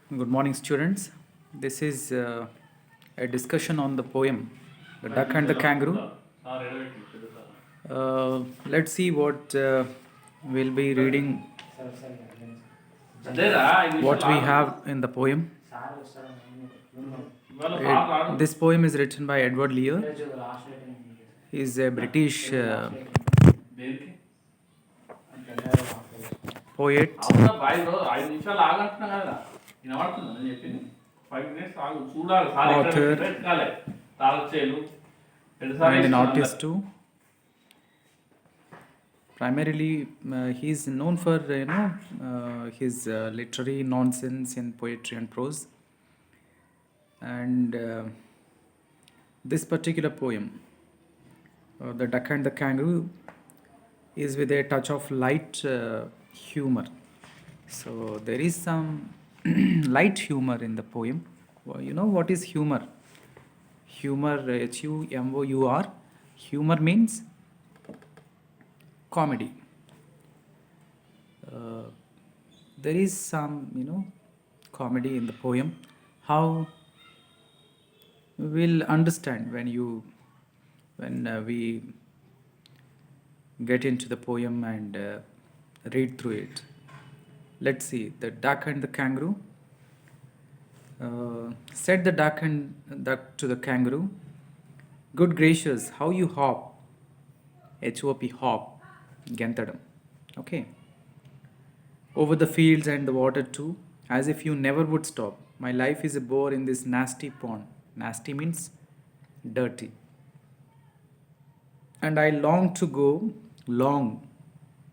Good morning, students. This is a discussion on the poem The Duck and the Kangaroo. Let's see what we'll be reading, what we have in the poem. This poem is written by Edward Lear. He is a British poet, author, and an artist too. Primarily, he is known for his literary nonsense in poetry and prose. And this particular poem, The Duck and the Kangaroo, is with a touch of light humor. So there is some light humor in the poem. Well, you know what is humor? Humor, Humour. Humor means comedy. There is some, comedy in the poem. How we'll understand when we get into the poem and read through it. Let's see. The duck and the kangaroo. Said the duck to the kangaroo, "Good gracious, how you hop." HOP, hop, gentadam. Okay. Over the fields and the water too, as if you never would stop. My life is a bore in this nasty pond. Nasty means dirty. And I long to go, long,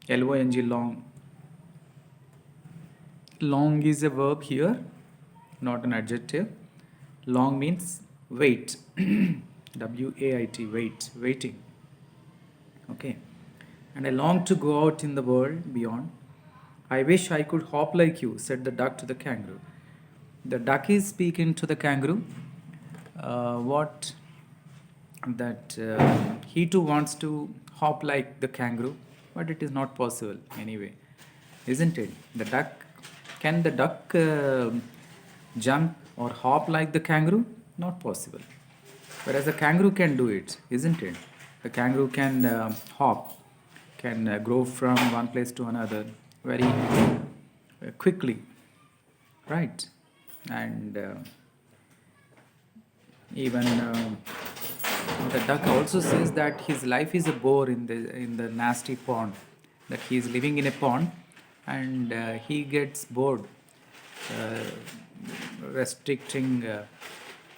Long, long. Long is a verb here, not an adjective. Long means wait. WAIT, wait, waiting. Okay. And I long to go out in the world beyond. I wish I could hop like you, said the duck to the kangaroo. The duck is speaking to the kangaroo. What that he too wants to hop like the kangaroo, but it is not possible anyway, isn't it? Can the duck jump or hop like the kangaroo? Not possible. Whereas the kangaroo can do it, isn't it? The kangaroo can hop, can grow from one place to another very quickly, right? And even the duck also says that his life is a bore in the nasty pond, that he is living in a pond and he gets bored, uh, restricting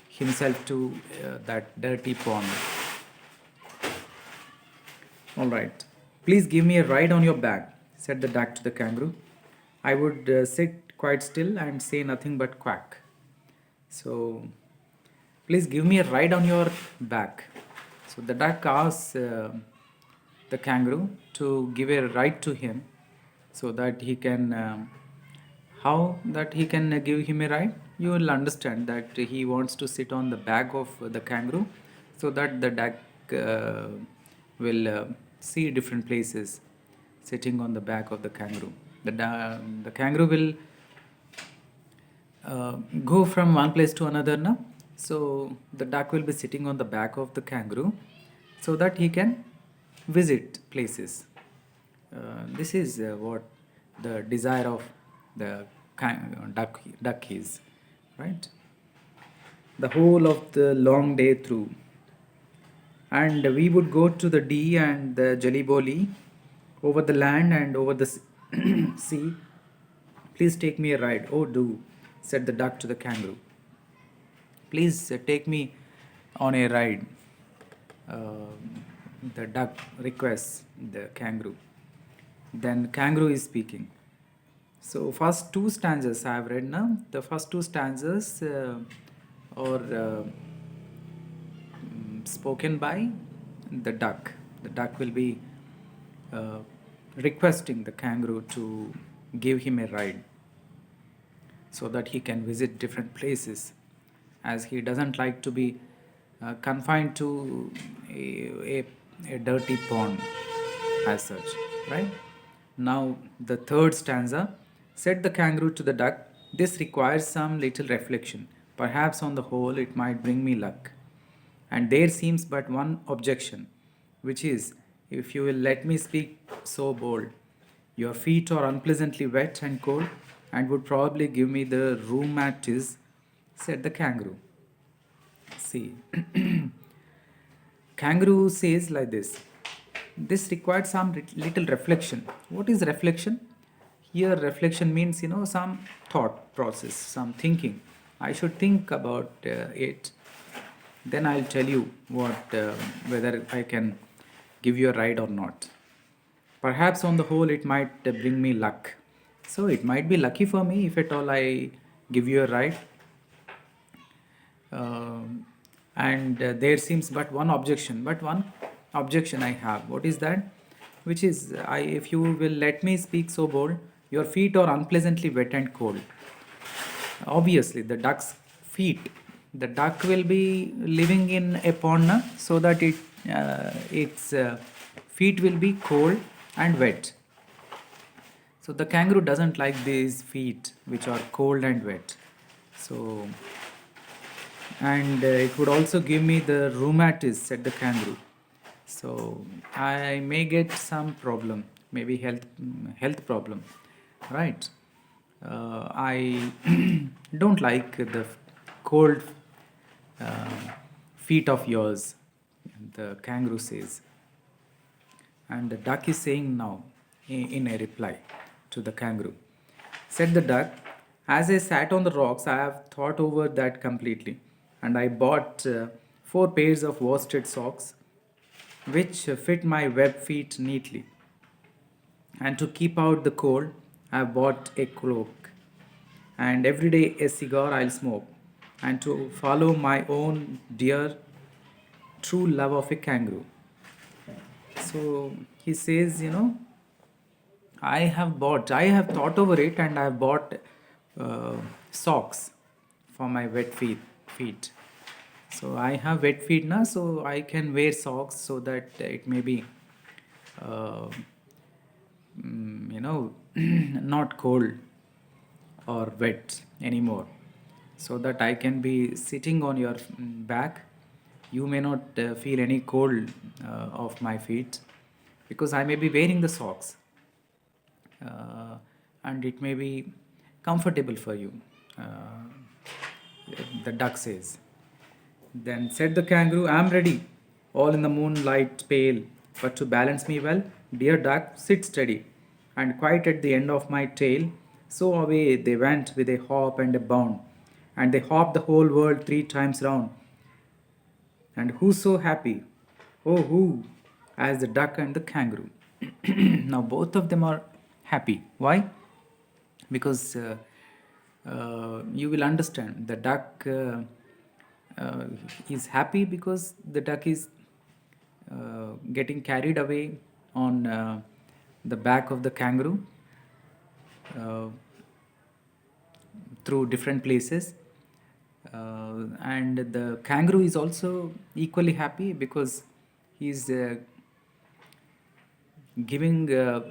himself to that dirty pond. All right. Please give me a ride on your back, said the duck to the kangaroo. I would sit quite still and say nothing but quack. So, please give me a ride on your back. So, the duck asks the kangaroo to give a ride to him so that he can. How that he can give him a ride? You will understand that he wants to sit on the back of the kangaroo so that the duck will see different places sitting on the back of the kangaroo. The kangaroo will go from one place to another now. So the duck will be sitting on the back of the kangaroo so that he can visit places. This is what the desire of the duck is, right? The whole of the long day through. And we would go to the D and the Jelly Boli over the land and over the sea. Please take me a ride. Oh, do, said the duck to the kangaroo. Please take me on a ride. The duck requests the kangaroo. Then kangaroo is speaking. So first two stanzas I have read now. The first two stanzas are spoken by the duck. The duck will be requesting the kangaroo to give him a ride so that he can visit different places, as he doesn't like to be confined to a dirty pond as such, right? Now, the third stanza, said the kangaroo to the duck, This requires some little reflection. Perhaps on the whole it might bring me luck. And there seems but one objection, which is, if you will let me speak so bold, your feet are unpleasantly wet and cold, and would probably give me the rheumatiz, said the kangaroo. See, Kangaroo says like this. This required some little reflection. What is reflection? Here, reflection means, some thought process, some thinking. I should think about it. Then I'll tell you whether I can give you a ride or not. Perhaps on the whole, it might bring me luck. So it might be lucky for me if at all I give you a ride. Um, and there seems but one objection I have. What is that? Which is, if you will let me speak so bold, your feet are unpleasantly wet and cold. Obviously, the duck's feet. The duck will be living in a pond, na, so that its feet will be cold and wet. So the kangaroo doesn't like these feet which are cold and wet. So, and it would also give me the rheumatiz, said the kangaroo. So I may get some problem, maybe health problem, right? I don't like the cold uh, feet of yours, the kangaroo says. And the duck is saying now, in a reply to the kangaroo. Said the duck, as I sat on the rocks, I have thought over that completely, and I bought 4 pairs of worsted socks, which fit my web feet neatly. And to keep out the cold, I have bought a cloak, and every day a cigar I'll smoke, and to follow my own dear true love of a kangaroo. So he says, I have thought over it, and I have bought uh, socks for my wet feet. So I have wet feet now, so I can wear socks so that it may be, uh, not cold or wet anymore. So that I can be sitting on your back. You may not feel any cold of my feet because I may be wearing the socks, uh, and it may be comfortable for you. The duck says. Then said the kangaroo, I am ready, all in the moonlight pale, but to balance me well, dear duck, sit steady, and quite at the end of my tail. So away they went with a hop and a bound, and they hopped the whole world 3 times round. And who's so happy? Oh, who? As the duck and the kangaroo. Now both of them are happy. Why? Because you will understand the duck uh, is happy because the duck is getting carried away on the back of the kangaroo uh, through different places. And the kangaroo is also equally happy because he's giving a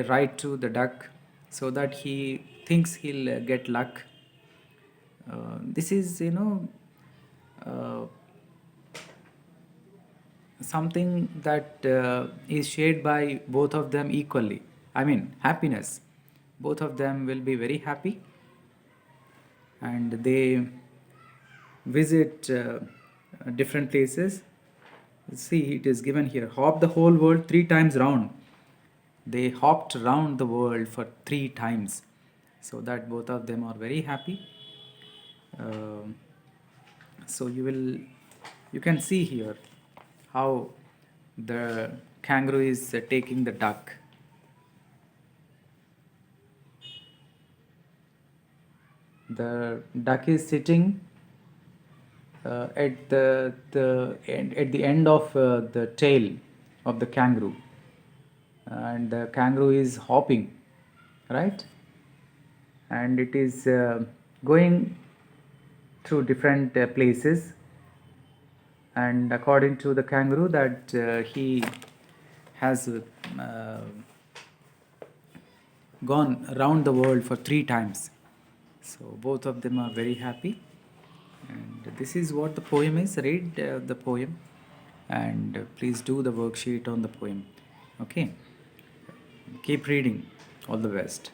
ride to the duck so that he thinks he'll get luck. This is, uh, something that is shared by both of them equally. I mean, happiness. Both of them will be very happy, and they visit different places. See, it is given here, hop the whole world 3 times round. They hopped round the world for 3 times, so that both of them are very happy. Um so you can see here how the kangaroo is taking the duck. The duck is sitting at the end of the tail of the kangaroo, and the kangaroo is hopping, right? And it is going through different places, and according to the kangaroo that he has gone around the world for 3 times. So both of them are very happy. And this is what the poem is. Read the poem and please do the worksheet on the poem. Okay. Keep reading. All the best.